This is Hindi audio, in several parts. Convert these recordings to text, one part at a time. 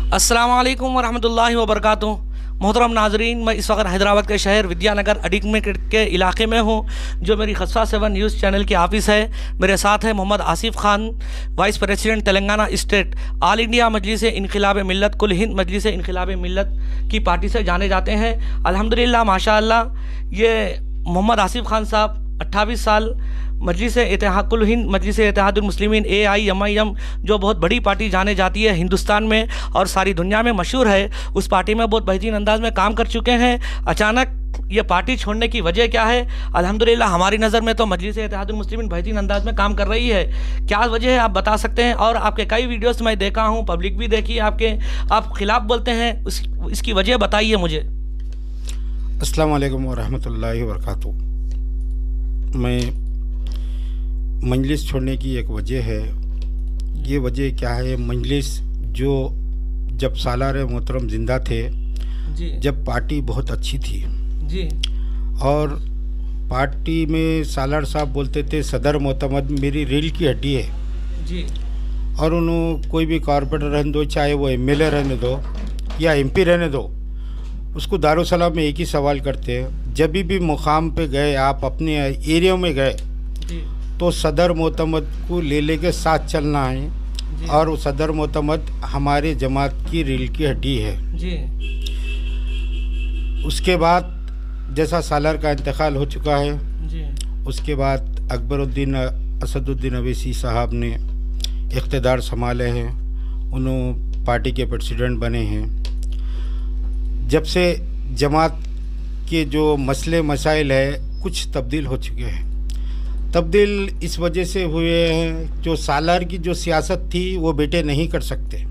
अस्सलाम वालेकुम वरहमतुल्लाहि वबरकातुहू। मोहतरम नाजरीन, मैं इस वक्त हैदराबाद के शहर विद्यानगर अडिकमे के इलाके में हूँ, जो मेरी खस्सा 7 न्यूज़ चैनल की ऑफिस है। मेरे साथ है Mohammed Asif Khan, vice president Telangana state, all India Majlis Inqilab Millat, Kul Hind मजलिस इनक़िलाब मिल्लत की पार्टी से जाने जाते हैं। अल्हम्दुलिल्लाह माशाअल्लाह, ये मोहम्मद आसिफ खान साहब 28 साल मजलिस इत्तेहाद कुल हिंद मजलिस इत्तेहादुल मुस्लिमीन AIMIM, जो बहुत बड़ी पार्टी जाने जाती है हिंदुस्तान में और सारी दुनिया में मशहूर है, उस पार्टी में बहुत बेहतरीन अंदाज में काम कर चुके हैं। अचानक ये पार्टी छोड़ने की वजह क्या है? अल्हम्दुलिल्लाह हमारी नज़र में तो मजलिस इत्तेहादुल मुस्लिमीन बेहतरीन अंदाज में काम कर रही है। क्या वजह है आप बता सकते हैं? और आपके कई वीडियोस मैं देखा हूँ, पब्लिक भी देखी है आपके, आप खिलाफ बोलते हैं, इसकी वजह बताइए मुझे। अस्सलाम वालेकुम वरहमतुल्लाहि वबरकातुहू। मैं मजलिस छोड़ने की एक वजह है। ये वजह क्या है? मजलिस जो जब सालार मोहतरम ज़िंदा थे जी, जब पार्टी बहुत अच्छी थी जी, और पार्टी में सालार साहब बोलते थे सदर मोहतमद मेरी रील की हड्डी है जी, और उन्होंने कोई भी कॉरपोरेटर रहने दो, चाहे वो MLA रहने दो या MP रहने दो, उसको दारुसलाम में एक ही सवाल करते हैं, जब भी मुकाम पे गए, आप अपने एरिया में गए तो सदर मोहतमद को ले के साथ चलना है और सदर मोहतमद हमारे जमात की रील की हड्डी है जी। उसके बाद जैसा सालार का इंतकाल हो चुका है जी, उसके बाद अकबरुद्दीन असदुद्दीन अवैसी साहब ने इक़्तिदार संभाले हैं, उन्होंने पार्टी के प्रेसिडेंट बने हैं। जब से जमात के जो मसले मसाइल है कुछ तब्दील हो चुके हैं। तब्दील इस वजह से हुए हैं, जो सालार की जो सियासत थी वो बेटे नहीं कर सकते।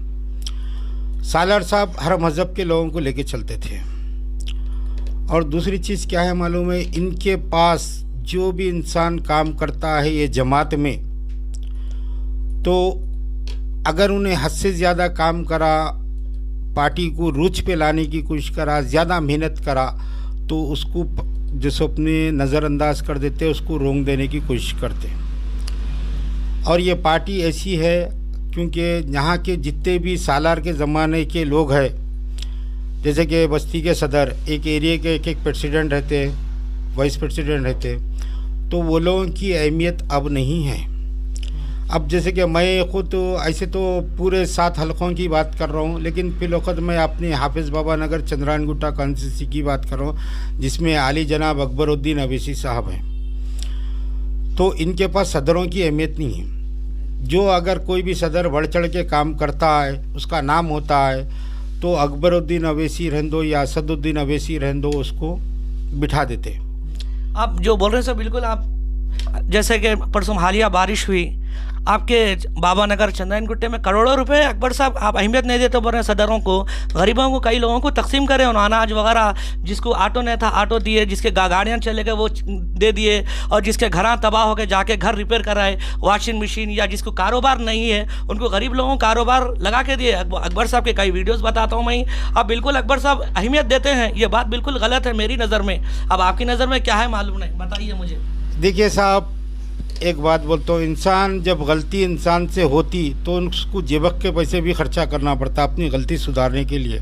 सालार साहब हर मज़हब के लोगों को लेके चलते थे। और दूसरी चीज़ क्या है मालूम है? इनके पास जो भी इंसान काम करता है ये जमात में, तो अगर उन्हें हद से ज़्यादा काम करा, पार्टी को रूच पे लाने की कोशिश करा, ज़्यादा मेहनत करा, तो उसको जिस अपने नज़रअंदाज कर देते, उसको रोक देने की कोशिश करते। और ये पार्टी ऐसी है क्योंकि यहाँ के जितने भी सालार के ज़माने के लोग हैं, जैसे कि बस्ती के सदर, एक एरिया के एक प्रेसिडेंट रहते, वाइस प्रेसिडेंट रहते, तो वो लोगों की अहमियत अब नहीं है। अब जैसे कि मैं ख़ुद ऐसे तो पूरे 7 हलकों की बात कर रहा हूँ, लेकिन फिर वक्त मैं अपने हाफिज़ बाबा नगर चंद्रायन गुट्टा कॉन्स्टिट्यूंसी की बात कर रहा हूँ, जिसमें आली जनाब अकबरुद्दीन अवैसी साहब हैं। तो इनके पास सदरों की अहमियत नहीं है। जो अगर कोई भी सदर बढ़ चढ़ के काम करता है, उसका नाम होता है, तो अकबरुद्दीन अवैसी रहने दो या असदुद्दीन अवैसी रहने दो, उसको बिठा देते। आप जो बोल रहे हैं सर बिल्कुल, आप जैसे कि परसों हालिया बारिश हुई आपके बाबा नगर चंदन गुट्टे में, करोड़ों रुपए अकबर साहब आप अहमियत नहीं देते, बोल रहे हैं सदरों को, गरीबों को, कई लोगों को तकसीम करें, उन्होंने अनाज वगैरह, जिसको ऑटो नहीं था ऑटो दिए, जिसके गाड़ियाँ चले गए वो दे दिए, और जिसके घर तबाह हो गए जाके घर रिपेयर कराए, वॉशिंग मशीन, या जिसको कारोबार नहीं है उनको गरीब लोगों को कारोबार लगा के दिए। अकबर साहब के कई वीडियोज़ बताता हूँ मैं। अब बिल्कुल अकबर साहब अहमियत देते हैं, ये बात बिल्कुल गलत है मेरी नज़र में। अब आपकी नज़र में क्या है मालूम नहीं, बताइए मुझे। देखिए साहब, एक बात बोलता हूँ, इंसान जब गलती इंसान से होती तो उसको जेबक के पैसे भी खर्चा करना पड़ता अपनी गलती सुधारने के लिए।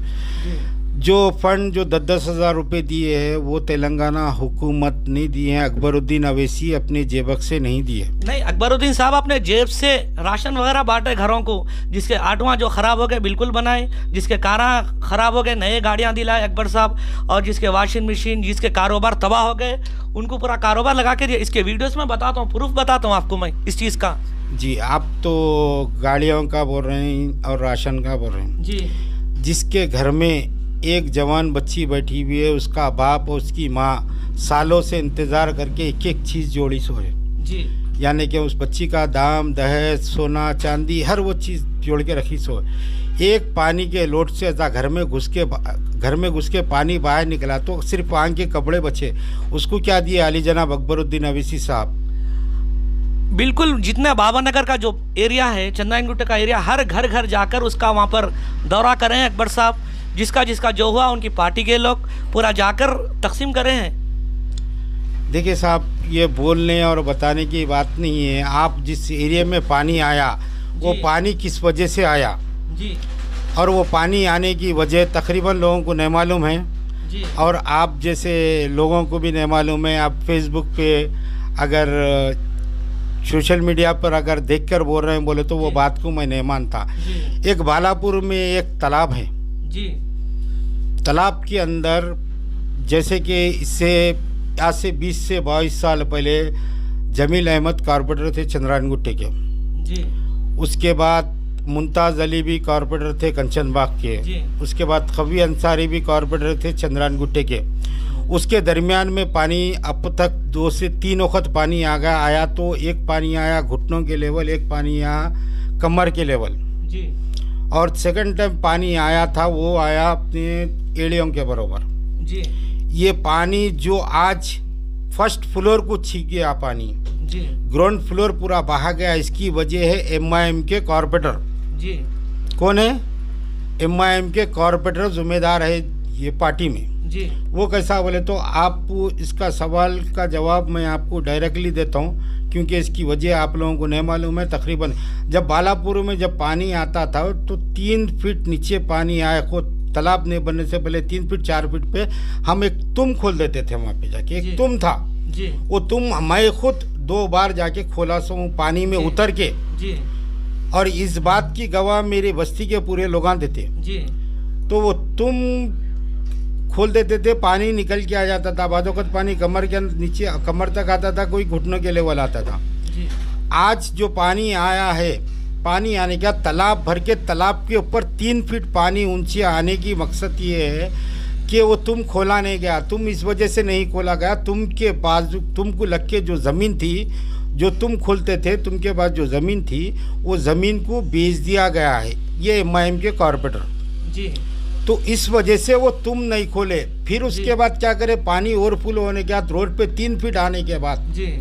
जो फंड जो 10-10 हज़ार रुपये दिए हैं वो तेलंगाना हुकूमत नहीं दिए हैं, अकबरुद्दीन अवैसी अपने जेबक से नहीं दिए। नहीं, अकबरुद्दीन साहब अपने जेब से राशन वगैरह बांटे घरों को, जिसके आटवा जो ख़राब हो गए बिल्कुल बनाए, जिसके कारा ख़राब हो गए नए गाड़ियाँ दिलाए अकबर साहब, और जिसके वॉशिंग मशीन, जिसके कारोबार तबाह हो गए उनको पूरा कारोबार लगा के दिया। इसके वीडियोज़ में बताता हूँ, प्रूफ बताता हूँ आपको मैं इस चीज़ का। जी, आप तो गाड़ियों का बोल रहे हैं और राशन का बोल रहे हैं जी। जिसके घर में एक जवान बच्ची बैठी हुई है, उसका बाप और उसकी माँ सालों से इंतज़ार करके एक एक चीज़ जोड़ी सोए जी, यानी कि उस बच्ची का दाम, दहेज, सोना चांदी, हर वो चीज़ जोड़ के रखी सोए। एक पानी के लोट से ऐसा घर में घुस के पानी बाहर निकला तो सिर्फ आंख के कपड़े बचे, उसको क्या दिए आली जनाब अकबरुद्दीन अवैसी साहब। बिल्कुल, जितना बाबा नगर का जो एरिया है, चंदन गुट्टे का एरिया, हर घर घर जाकर उसका वहाँ पर दौरा करें अकबर साहब, जिसका जिसका जो हुआ उनकी पार्टी के लोग पूरा जाकर तकसीम करे हैं। देखिए साहब, ये बोलने और बताने की बात नहीं है। आप जिस एरिया में पानी आया वो पानी किस वजह से आया? जी, और वो पानी आने की वजह तकरीबन लोगों को नहीं मालूम है जी। और आप जैसे लोगों को भी नहीं मालूम है। आप फेसबुक पे अगर सोशल मीडिया पर अगर देखकर बोल रहे हैं बोले तो वो बात को मैं नहीं मानता। एक बालापुर में एक तालाब है जी। तालाब के अंदर जैसे कि इससे आज से 20 से 22 साल पहले जमील अहमद कॉरपोरेटर थे चंद्रायनगुट्टे के जी। उसके बाद मुमताज़ अली भी कॉरपोरेटर थे कंचनबाग के जी। उसके बाद खवी अंसारी भी कॉरपोरेटर थे चंद्रायनगुट्टे के। उसके दरमियान में पानी अब तक 2 से 3 वक्त पानी आया तो एक पानी आया घुटनों के लेवल, एक पानी आया कमर के लेवल जी। और सेकंड टाइम पानी आया था वो आया अपने एड़ियों के बराबर जी। ये पानी जो आज फर्स्ट फ्लोर को छीन गया पानी जी। ग्राउंड फ्लोर पूरा बहा गया। इसकी वजह है एमआईएम के कॉरपोरेटर। जी। कौन है? एमआईएम के कॉरपोरेटर जिम्मेदार है ये पार्टी में। जी। वो कैसा बोले तो आप इसका सवाल का जवाब मैं आपको डायरेक्टली देता हूँ क्योंकि इसकी वजह आप लोगों को नहीं मालूम है। तकरीबन जब बालापुर में जब पानी आता था तो 3 फीट नीचे पानी आया खुद तालाब नहीं बनने से पहले 3 फीट 4 फीट पे हम एक तुम खोल देते थे वहाँ पे जाके। एक तुम था जी। वो तुम मैं खुद 2 बार जाके खोला सो पानी में उतर के जी। और इस बात की गवाह मेरे बस्ती के पूरे लोग देते जी। तो वो तुम खोल देते थे पानी निकल के आ जाता था। बाद वक्त पानी कमर के नीचे कमर तक आता था, कोई घुटनों के लेवल आता था। जी। आज जो पानी आया है पानी आने का तालाब भर के तालाब के ऊपर 3 फीट पानी ऊंचे आने की मकसद ये है कि वो तुम खोला नहीं गया। तुम इस वजह से नहीं खोला गया तुम के पास तुमको लग के जो ज़मीन थी जो तुम खोलते थे तुम के पास जो ज़मीन थी वो ज़मीन को बेच दिया गया है ये एमआईएम के कॉरपोरेटर जी। तो इस वजह से वो तुम नहीं खोले। फिर उसके बाद क्या करे पानी ओवरफ्लो होने के बाद रोड पे 3 फीट आने के बाद जी।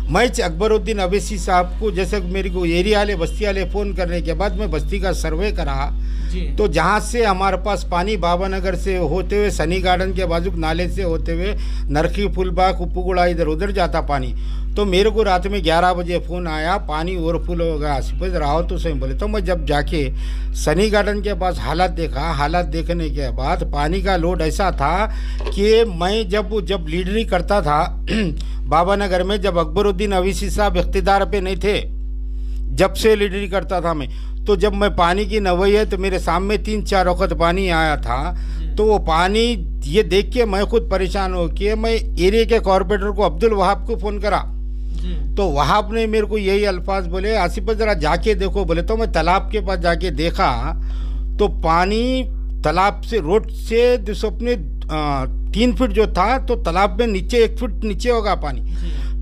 मैं अकबरुद्दीन अवैसी साहब को जैसे मेरे को एरिया वाले बस्ती वाले फ़ोन करने के बाद मैं बस्ती का सर्वे करा तो जहाँ से हमारे पास पानी बाबा नगर से होते हुए सनी गार्डन के बाजू नाले से होते हुए नरखी फुलबाग उपुगुड़ा इधर उधर जाता पानी। तो मेरे को रात में 11 बजे फ़ोन आया पानी ओवरफ्लो हो गया सिपज रहा तो सही बोले। तो मैं जब जाके सनी गार्डन के पास हालात देखा हालात देखने के बाद पानी का लोड ऐसा था कि मैं जब लीडरी करता था बाबा नगर में जब अकबरुद्दीन अवैसी साहब इख्तिदार पे नहीं थे जब से लीडरी करता था मैं तो जब मैं पानी की नवैयत तो मेरे सामने 3-4 वक्त पानी आया था तो वो पानी ये देख के मैं खुद परेशान हो कि मैं एरिया के कॉरपोरेटर को अब्दुल वहाब को फ़ोन करा तो वहाब ने मेरे को यही अल्फाज बोले आसिफ ज़रा जाके देखो। बोले तो मैं तालाब के पास जाके देखा तो पानी तालाब से रोड से जैसे अपने 3 फीट जो था तो तालाब में नीचे 1 फीट नीचे होगा पानी।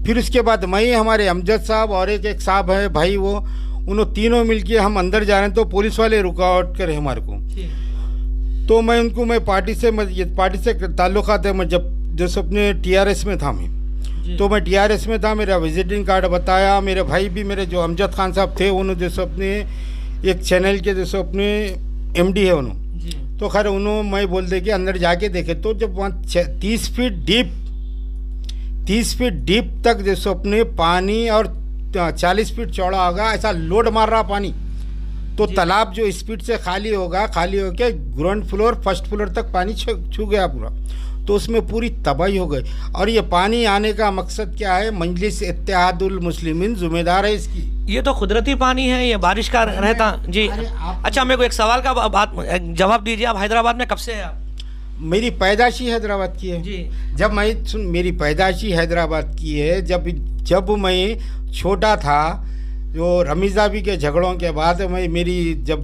फिर उसके बाद मैं हमारे अमजद साहब और एक साहब है भाई वो उन्होंने तीनों मिलके हम अंदर जा रहे हैं तो पुलिस वाले रुकावट करे हमारे को। तो मैं उनको मैं पार्टी से ताल्लुकात है। मैं जैसे अपने टीआरएस में था मैं तो मैं टीआरएस में था मेरा विजिटिंग कार्ड बताया। मेरे भाई भी मेरे जो अमजद खान साहब थे उन्होंने जैसे अपने एक चैनल के जैसे अपने एमडी है उन्होंने तो खैर उन्होंने मैं बोल दे कि अंदर जाके देखे तो जब वहाँ 30 फीट डीप तक जैसे अपने पानी और 40 फीट चौड़ा होगा ऐसा लोड मार रहा पानी तो तालाब जो स्पीड से खाली होगा खाली होकर ग्राउंड फ्लोर फर्स्ट फ्लोर तक पानी छू गया पूरा तो उसमें पूरी तबाही हो गई। और ये पानी आने का मकसद क्या है? मजलिस इत्तेहादुल मुस्लिमीन जिम्मेदार है इसकी। ये तो कुदरती पानी है ये बारिश का रहता जी। अच्छा मेरे को एक सवाल का जवाब दीजिए आप हैदराबाद में कब से है आप? मेरी पैदाशी हैदराबाद की है जी। जब मैं मेरी पैदाशी हैदराबाद की है जब मैं छोटा था जो रमीज़ाबी के झगड़ों के बाद जब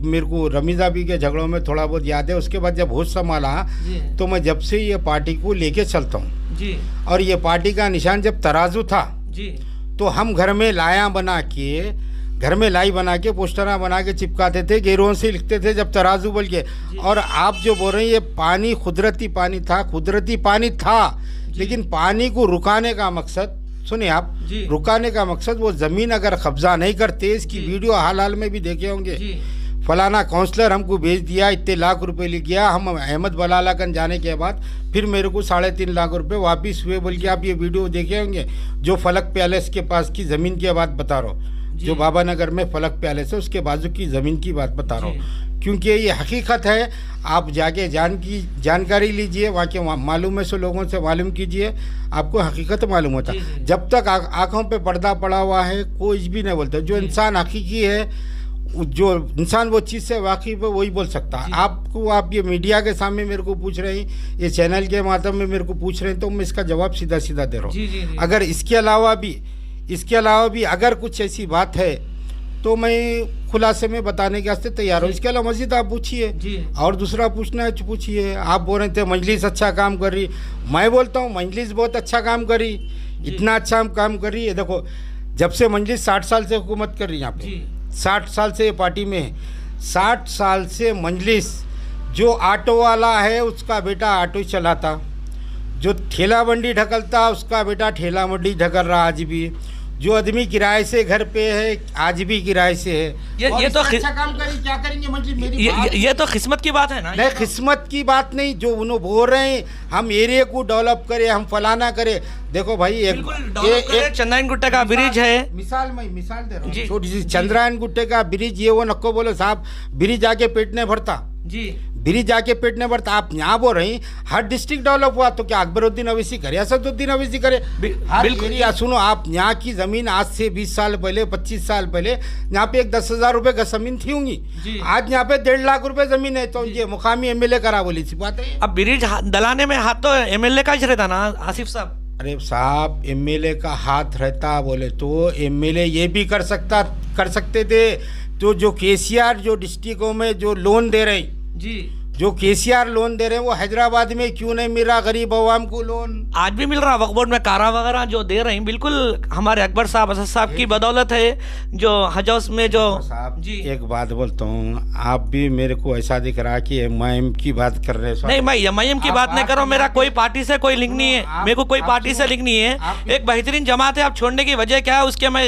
मेरे को रमीज़ाबी के झगड़ों में थोड़ा बहुत याद है। उसके बाद जब होश संभाला तो मैं जब से ये पार्टी को लेके चलता हूँ जी। और ये पार्टी का निशान जब तराजू था जी तो हम घर में लाई बना के पोस्टरा बना के चिपकाते थे गेरों से लिखते थे जब तराजू बोल के। और आप जो बोल रहे हैं ये पानी कुदरती पानी था लेकिन पानी को रुकाने का मकसद सुनिए आप रुकाने का मकसद वो ज़मीन अगर कब्जा नहीं करते इसकी वीडियो हाल में भी देखे होंगे फलाना काउंसलर हमको भेज दिया इतने लाख रुपए ले गया। हम अहमद बलालागंज जाने के बाद फिर मेरे को 3.5 लाख रुपए वापस हुए बोल के आप ये वीडियो देखे होंगे जो फलक पैलेस के पास की ज़मीन की बात बता रहा हूँ। जो बाबा नगर में फलक पैलेस है उसके बाजू की ज़मीन की बात बता रहा हूँ, क्योंकि ये हकीकत है। आप जाके जानकारी लीजिए, वहाँ के मालूम है सो लोगों से मालूम कीजिए, आपको हकीकत मालूम होता है। जब तक आँखों पे पर्दा पड़ा हुआ है कोई भी नहीं बोलता। जो इंसान हकीकी है, जो इंसान वो चीज़ से वाकिफ है वही बोल सकता है। आप ये मीडिया के सामने मेरे को पूछ रहे हैं, ये चैनल के माध्यम में मेरे को पूछ रहे हैं, तो मैं इसका जवाब सीधा सीधा दे रहा हूँ। अगर इसके अलावा भी अगर कुछ ऐसी बात है तो मैं खुलासे में बताने के वास्ते तैयार हूँ। इसके अलावा मस्जिद आप पूछिए, और दूसरा पूछना है तो पूछिए। आप बोल रहे थे मजलिस अच्छा काम कर रही, मैं बोलता हूँ मजलिस बहुत अच्छा काम कर रही, इतना अच्छा काम कर रही है। देखो, जब से मजलिस 60 साल से हुकूमत कर रही है यहाँ पे, 60 साल से ये पार्टी में है, 60 साल से मजलिस, जो ऑटो वाला है उसका बेटा ऑटो चलाता, जो ठेला मंडी ढकलता उसका बेटा ठेला मंडी ढकल रहा आज भी, जो आदमी किराए से घर पे है आज भी किराए से है। ये तो अच्छा काम करें, क्या करेंगे मजलिस? ये तो किस्मत की बात है ना। नहीं, किस्मत की बात नहीं। जो उन्होंने बोल रहे हैं हम एरिया को डेवलप करें, हम फलाना करें। देखो भाई, एक चंद्रायन गुट्टे का ब्रिज है, मिसाल दे रहा हूँ छोटी सी। चंद्रायन गुट्टे का ब्रिज, ये वो नको बोलो साहब, ब्रिज आके पेट नहीं भरता जी, ब्रिज जाके पेट नहीं भरता। आप यहाँ बोल रही हर डिस्ट्रिक्ट डेवलप हुआ तो क्या अकबरुद्दीन अवैसी करे, असदुद्दीन अवैसी करे? बिल्कुल। सुनो, आप यहाँ की ज़मीन आज से 20 साल पहले, 25 साल पहले यहाँ पे एक 10,000 रुपये का ज़मीन थी होंगी, आज यहाँ पे 1.5 लाख रुपए ज़मीन है। तो ये मुकामी एमएलए करा, बोली सी बात है। अब ब्रिज दलाने में हाथ तो एमएलए का ही रहता ना आसिफ साहब। अरे साहब, एमएलए का हाथ रहता बोले तो एमएलए ये भी कर सकते थे। तो जो केसीआर जो डिस्ट्रिक्टों में जो लोन दे रहे जी, जो केसीआर लोन दे रहे हैं, वो हैदराबाद में क्यों नहीं मिल रहा गरीब अवाम को लोन? आज भी मिल रहा। वक्फ बोर्ड में कारा वगैरह जो दे रहे हैं, बिल्कुल हमारे अकबर साहब, असद साहब की बदौलत है। जो हज हाउस में जो साहब जी, एक बात बोलता हूँ, आप भी मेरे को ऐसा दिख रहा कि एमआईएम की बात कर रहे हैं। नहीं, मैं एमआईएम की बात नहीं कर रहा हूँ, मेरा कोई पार्टी से कोई लिंक नहीं है, मेरे को कोई पार्टी से लिंक नहीं है। एक बेहतरीन जमात है, आप छोड़ने की वजह क्या है उसके मैं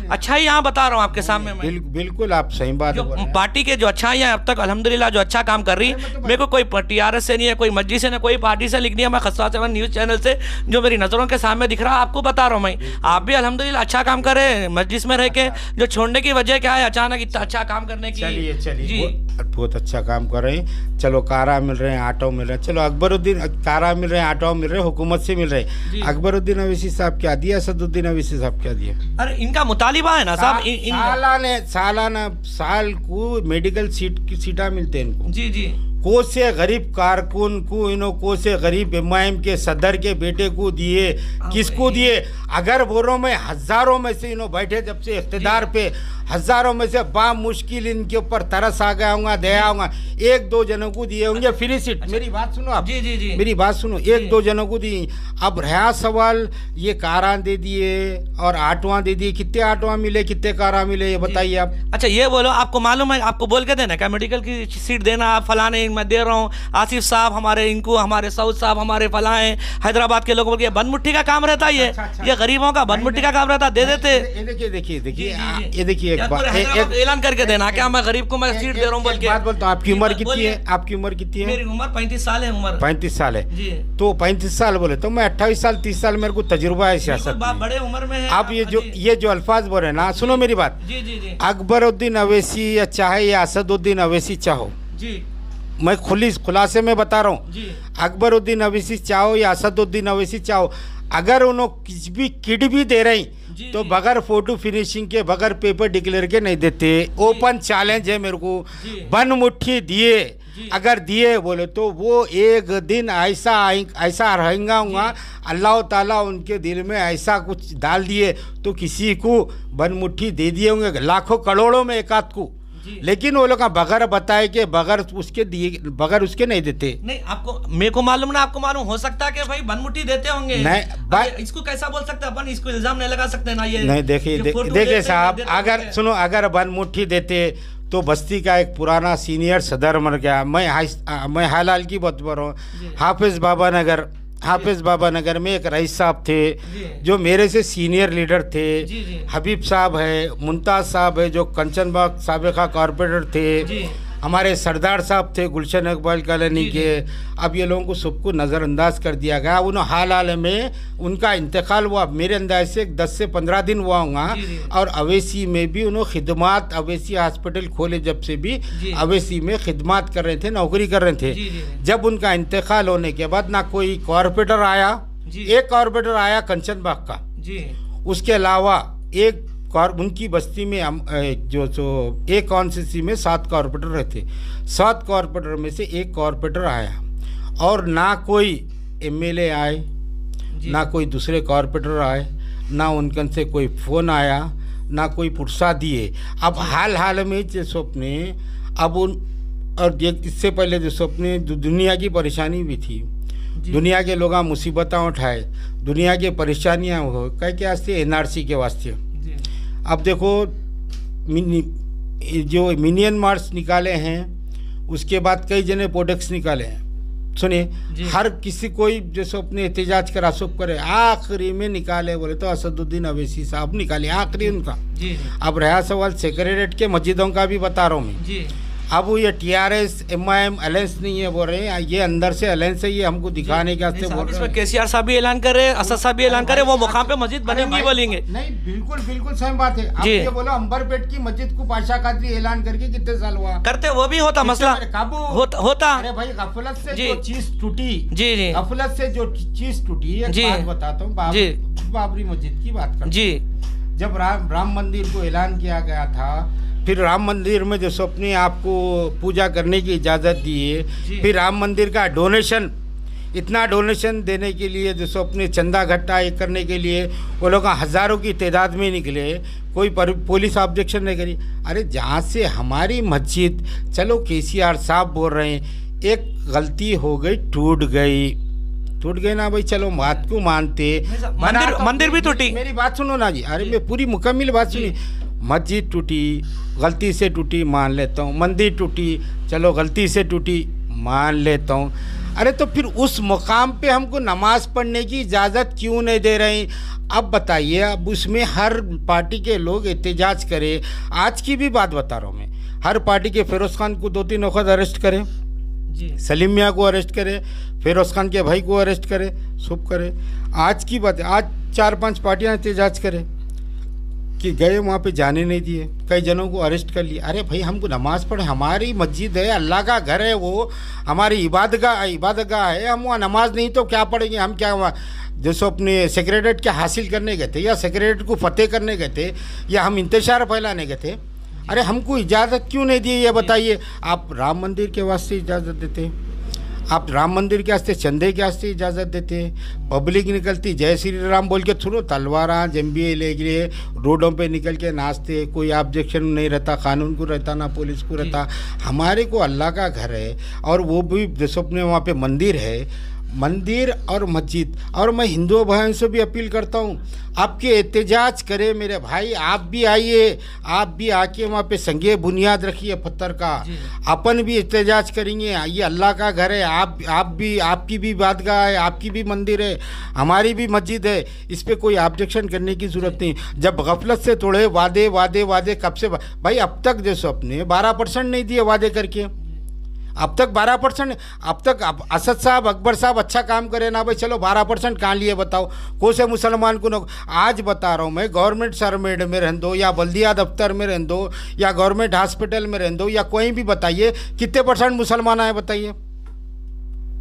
अच्छा ही यहाँ बता रहा हूँ आपके सामने। बिल्कुल आप सही बात, पार्टी के जो अच्छाइयाँ अब तक अल्हम्दुलिल्लाह जो अच्छा काम कर रही, मेरे को कोई टीआरएस से नहीं है, कोई मस्जिद से नहीं, कोई पार्टी से लिखनी है। मैं खस्सा 7 न्यूज़ चैनल से जो मेरी नज़रों के सामने दिख रहा है आपको बता रहा हूँ मैं। आप भी अल्हम्दुलिल्लाह अच्छा काम करें मस्जिद में रह के। जो छोड़ने की वजह क्या है अचानक इतना अच्छा काम करने की? चलिए बहुत अच्छा काम कर रहे हैं। चलो कारा मिल रहे हैं, ऑटो मिल रहे हैं, चलो अकबरुद्दीन कारा मिल रहे हैं, ऑटो मिल रहे हैं, हुकूमत से मिल रहे हैं। अकबरुद्दीन अवैसी साहब क्या दिया, असदुद्दीन अवैसी साहब क्या दिया? अरे इनका मुतालिबा है ना साहब, सालाना साल को मेडिकल सीटा मिलते हैं इनको जी। को से गरीब कारकुन को, इन्हों को से गरीब एमआईएम के सदर के बेटे को दिए, किसको दिए? अगर बोरों में हजारों में से इन्हों बैठे जब से इख्तिदार पे, हजारों में से मुश्किल इनके ऊपर तरस आ गया होगा, दया होगा, 1-2 जनों को दिए होंगे फ्री सीट। मेरी बात सुनो आप, जी मेरी बात सुनो, 1-2 जनों को दी। अब रहा सवाल, ये कारा दे दिए और ऑटोआं दे दिए, कितने ऑटोआं मिले, कितने कारा मिले, ये बताइए आप। अच्छा ये बोलो, आपको मालूम है, आपको बोल के देना क्या मेडिकल की सीट देना? आप फलाने मैं दे रहा हूँ, आसिफ साहब हमारे, इनको हमारे सऊद साहब हमारे फलाएं, हैदराबाद के लोगों के बनमुट्ठी का काम रहता है। ये गरीबों का बनमुट्ठी का काम रहता, दे देते। देखिए ऐलान करके देना क्या मैं गरीब को मैं सीट दे रहा हूँ बोल के। बात बोलता हूँ, आपकी उम्र कितनी है? आपकी उम्र कितनी है? मेरी उम्र 35 साल है। उम्र 35 साल है जी। तो 35 साल बोले तो मैं 28 साल 30 साल मेरे को तजुर्बा है सियासत में। बड़े उम्र में है आप। ये जो अल्फाज बोल रहे हैं ना, सुनो मेरी बात। जी। अकबरुद्दीन अवैसी या चाहे या असदुद्दीन अवैसी चाहो जी, मैं खुलासे में बता रहा हूँ, अकबरुद्दीन अवैसी चाहो या असदुद्दीन अवैसी चाहो, अगर उन्होंने कुछ भी किट भी दे रही तो बगैर फोटो फिनिशिंग के, बगैर पेपर डिक्लेयर के नहीं देते। ओपन चैलेंज है मेरे को, बन मुट्ठी दिए, अगर दिए बोले तो वो एक दिन ऐसा रहेगा, अल्लाह ताला उनके दिल में ऐसा कुछ डाल दिए तो किसी को बन मुट्ठी दे दिए होंगे, लाखों करोड़ों में एक आध को। लेकिन वो लोग बगैर बताए कि बगैर उसके दिए, बगैर उसके नहीं देते। नहीं, आपको मेरे को मालूम ना, आपको मालूम हो सकता है कि भाई बनमुट्ठी देते होंगे। नहीं, इसको कैसा बोल सकते हैं अपन, इसको इल्जाम नहीं लगा सकते ना। ये नहीं, देखिए साहब, अगर सुनो, अगर बनमुट्ठी देते तो बस्ती का एक पुराना सीनियर सदर मर गया। मैं हाल की बात कर रहा हूँ, हाफिज बाबा नगर में एक रईस साहब थे जो मेरे से सीनियर लीडर थे। हबीब साहब है, मुमताज़ साहब है जो कंचनबाग साबिका कॉरपोरेटर थे, हमारे सरदार साहब थे गुलशन इकबाल कॉलोनी के, अब ये लोगों को सबको नज़रअंदाज कर दिया गया। उन हाल में उनका इंतकाल हुआ, मेरे अंदाज से 10 से 15 दिन हुआ होगा। और अवेसी में भी उन्होंने खिदमात, अवेसी हॉस्पिटल खोले जब से भी अवेसी में खिदमात कर रहे थे, नौकरी कर रहे थे। जब उनका इंतकाल होने के बाद ना कोई कॉरपोरेटर आया, एक कॉरपोरेटर आया कंचन बाग का, उसके अलावा एक उनकी बस्ती में जो एक कॉन्स्टिट्यूंसी में 7 कॉरपोरेटर रहते, 7 कॉरपोरेटर में से एक कॉरपोरेटर आया और ना कोई एमएलए आए, ना कोई दूसरे कॉरपोरेटर आए, ना उनकन से कोई फ़ोन आया, ना कोई पुरसा दिए। अब हाल में जो सपने अब उन और इससे पहले जो सपने दुनिया की परेशानी भी थी, दुनिया के लोग मुसीबतें उठाए, दुनिया की परेशानियाँ हो कह के वास्ते एनआरसी के वास्ते। अब देखो जो मिनियन मार्च निकाले हैं, उसके बाद कई जने प्रोडक्ट्स निकाले हैं। सुनिए, हर किसी कोई जैसे अपने एहतजाज का रासुब करे, आखिरी में निकाले बोले तो असदुद्दीन अवैसी साहब निकाले, आखिरी उनका। अब रहा सवाल सेक्रेटरीट के मस्जिदों का भी बता रहा हूँ मैं। अब वो ये टीआरएस एमआईएम अलायंस नहीं है बोल रहे हैं, ये अंदर से अलायंस है, ये हमको दिखाने के वास्ते बोल रहे हैं। केसीआर साहब भी ऐलान कर रहे हैं, असद साहब भी ऐलान कर रहे हैं, वो मुकाम पे मस्जिद बनेगी बोलेंगे। नहीं, बिल्कुल सही बात है। आप ये बोलो अंबरपेट की मस्जिद को पाशा कादरी ऐलान करके कितने साल हुआ करते, वो भी होता मसला काबू होता। अरे भाई गफलत से जो चीज टूटी, गफलत से जो चीज टूटी, एक बात बताता हूँ, बाबरी मस्जिद की बात करता हूँ। जब राम मंदिर को ऐलान किया गया था, फिर राम मंदिर में जो सपने आपको पूजा करने की इजाज़त दी है, फिर राम मंदिर का डोनेशन, इतना डोनेशन देने के लिए जो सपने चंदा इकट्ठा करने के लिए वो लोग हज़ारों की तादाद में निकले, कोई पुलिस ऑब्जेक्शन नहीं करी। अरे जहाँ से हमारी मस्जिद, चलो केसीआर साहब बोल रहे हैं एक गलती हो गई, टूट गई ना भाई, चलो बात को मानते, मंदिर भी टूटी। मेरी बात सुनो ना जी, अरे मैं पूरी मुकम्मल बात सुनी। मस्जिद टूटी, गलती से टूटी, मान लेता हूँ। मंदिर टूटी, चलो गलती से टूटी, मान लेता हूँ। अरे तो फिर उस मुकाम पे हमको नमाज पढ़ने की इजाज़त क्यों नहीं दे रहे हैं? अब बताइए, अब उसमें हर पार्टी के लोग एहतजाज करें। आज की भी बात बता रहा हूँ मैं, हर पार्टी के फिरोज़ खान को 2-3 वक्त अरेस्ट करें, सलीम मियाँ को अरेस्ट करे, फिरोज़ खान के भाई को अरेस्ट करे, सब करे। आज की बात है, आज 4-5 पार्टियाँ एहतजाज करें कि गए वहाँ पे जाने नहीं दिए, कई जनों को अरेस्ट कर लिया। अरे भाई हमको नमाज़ पढ़े, हमारी मस्जिद है, अल्लाह का घर है, वो हमारी इबादतगाह है, हम वहाँ नमाज नहीं तो क्या पढ़ेंगे? हम क्या वहाँ जैसे अपने सेक्रेटरीट क्या हासिल करने गए थे, या सेक्रेटरीट को फतेह करने गए थे, या हम इंतशार फैलाने गए थे? अरे हमको इजाज़त क्यों नहीं दी ये बताइए। आप राम मंदिर के वास्ते इजाज़त देते, आप राम मंदिर के वास्ते चंदे के वास्ते इजाज़त देते, पब्लिक निकलती जय श्री राम बोल के थोड़ा तलवारा जंबिए लेके रोडों पे निकल के नाचते, कोई ऑब्जेक्शन नहीं रहता, कानून को रहता ना पुलिस को रहता। हमारे को अल्लाह का घर है, और वो भी जैसे अपने वहाँ पे मंदिर है, मंदिर और मस्जिद। और मैं हिंदू भाइयों से भी अपील करता हूँ, आपके एहतजाज करें मेरे भाई, आप भी आइए, आप भी आके वहाँ पे संगे बुनियाद रखिए पत्थर का, अपन भी एहतजाज करेंगे। ये अल्लाह का घर है, आप भी, आपकी भी इबादतगाह है, आपकी भी मंदिर है, हमारी भी मस्जिद है, इस पर कोई ऑब्जेक्शन करने की ज़रूरत नहीं। जब गफलत से थोड़े वादे कब से भाई, अब तक जैसे अपने 12% नहीं दिए वादे करके, अब तक 12%, अब तक असद साहब अकबर साहब अच्छा काम करे ना भाई, चलो 12% कहाँ लिए बताओ? कौन से मुसलमान को आज बता रहा हूँ मैं, गवर्नमेंट सर्वेंट में रहन दो, या बल्दिया दफ्तर में रहन दो, या गवर्नमेंट हॉस्पिटल में रहन दो, या कोई भी बताइए कितने % मुसलमान आए? बताइए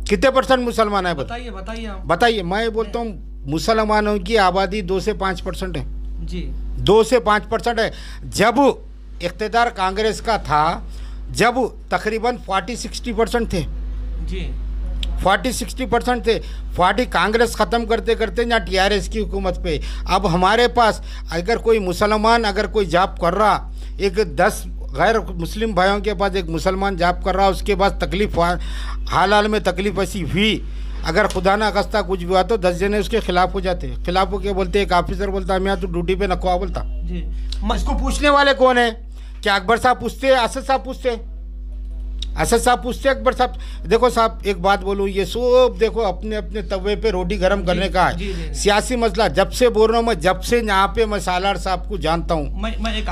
कितने % मुसलमान आए? बताइए। मैं बोलता हूँ मुसलमानों की आबादी 2 से 5% है जी, 2 से 5% है। जब इख्तियार कांग्रेस का था, जब तकरीबन 40-60% थे जी, 40-60% थे। 40 कांग्रेस ख़त्म करते करते या टीआरएस की हुकूमत पे। अब हमारे पास अगर कोई मुसलमान, अगर कोई जॉब कर रहा, एक 10 गैर मुस्लिम भाइयों के पास एक मुसलमान जॉब कर रहा, उसके पास तकलीफ, हाल में तकलीफ ऐसी हुई, अगर खुदा ना खास्ता कुछ भी हुआ तो 10 जने उसके खिलाफ हो जाते। खिलाफ हो के बोलते, एक ऑफिसर बोलता मैं तो ड्यूटी पे नखवा बोलता जी। इसको पूछने वाले कौन है? क्या अकबर साहब पूछते, असद साहब पूछते? असद साहब पूछते अकबर साहब, देखो साहब एक बात बोलूँ, ये सब देखो अपने अपने तवे पे रोटी गर्म करने का है, सियासी मसला। जब से बोल रहा हूँ मैं, जब से यहाँ पे मैं सालार साहब को जानता हूँ,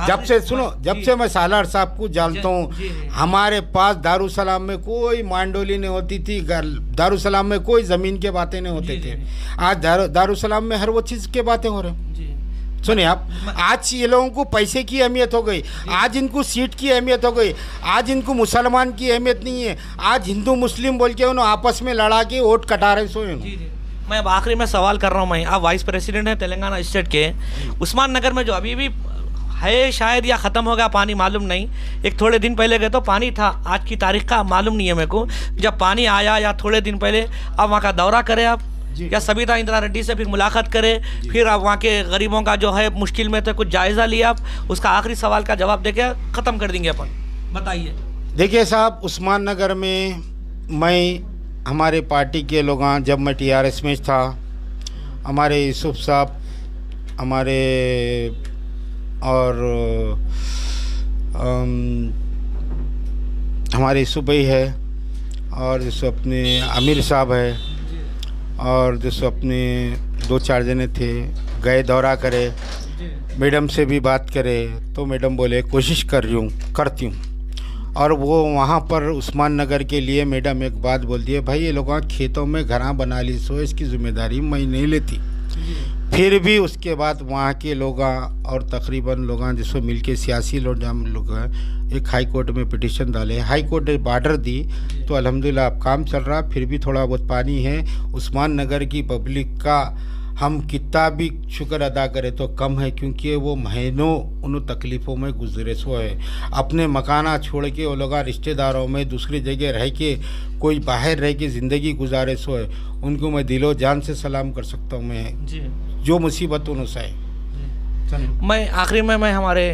जब से सुनो, जब से मैं सालार साहब को जानता हूँ, हमारे पास दारुसलाम में कोई मांडोली नहीं होती थी, दारुसलाम में कोई ज़मीन के बातें नहीं होते थे। आज दारुसलाम में हर वो चीज़ के बातें हो रही हैं। सुनिए आप, आज ये लोगों को पैसे की अहमियत हो गई, आज इनको सीट की अहमियत हो गई, आज इनको मुसलमान की अहमियत नहीं है। आज हिंदू मुस्लिम बोल के उन्होंने आपस में लड़ा के वोट कटा रहे सोए। मैं अब आखिरी में सवाल कर रहा हूँ, मैं आप वाइस प्रेसिडेंट हैं तेलंगाना स्टेट के, उस्मान नगर में जो अभी भी है शायद या ख़त्म हो गया पानी मालूम नहीं, एक थोड़े दिन पहले गए तो पानी था, आज की तारीख का मालूम नहीं है मेरे को, जब पानी आया या थोड़े दिन पहले, अब वहाँ का दौरा करें आप या सबिता इंदिरा रेड्डी से फिर मुलाकात करें, फिर आप वहाँ के गरीबों का जो है मुश्किल में तो कुछ जायज़ा लिया आप, उसका आखिरी सवाल का जवाब देके ख़त्म कर देंगे अपन। बताइए। देखिए साहब, उस्मान नगर में मैं, हमारे पार्टी के लोग, जब मैं TRS में था, हमारे यूसुफ साहब, हमारे और हमारे यूसुफ भाई है, और जैसे अपने आमिर साहब है, और जैसे अपने 2-4 जने थे, गए दौरा करे, मैडम से भी बात करे तो मैडम बोले कोशिश करती हूँ। और वो वहाँ पर उस्मान नगर के लिए मैडम एक बात बोल दी है, भाई ये लोग खेतों में घरा बना ली सो इसकी ज़िम्मेदारी मैं नहीं लेती। फिर भी उसके बाद वहाँ के लोग और तकरीबन लोग जिसको मिल के सियासी लोग एक हाई कोर्ट में पिटीशन डाले, हाई कोर्ट ने बार्डर दी तो अल्हम्दुलिल्लाह अब काम चल रहा। फिर भी थोड़ा बहुत पानी है। उस्मान नगर की पब्लिक का हम कितना भी शुक्र अदा करें तो कम है, क्योंकि वो महीनों उन तकलीफ़ों में गुजरे सो है। अपने मकाना छोड़ के वो लोग रिश्तेदारों में दूसरी जगह रह के, कोई बाहर रह के ज़िंदगी गुजारे सो है, उनको मैं दिलो जान से सलाम कर सकता हूँ। मैं जो मुसीबत उनसे है। मैं आखिरी में मैं हमारे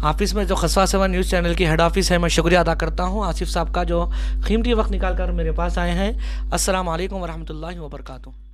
ऑफिस में जो खसवा 7 न्यूज़ चैनल की हेड ऑफिस है, मैं शुक्रिया अदा करता हूँ आसिफ साहब का जो कीमती वक्त निकाल कर मेरे पास आए हैं। अस्सलाम वालेकुम वरहमतुल्लाहि वबरकातुहू।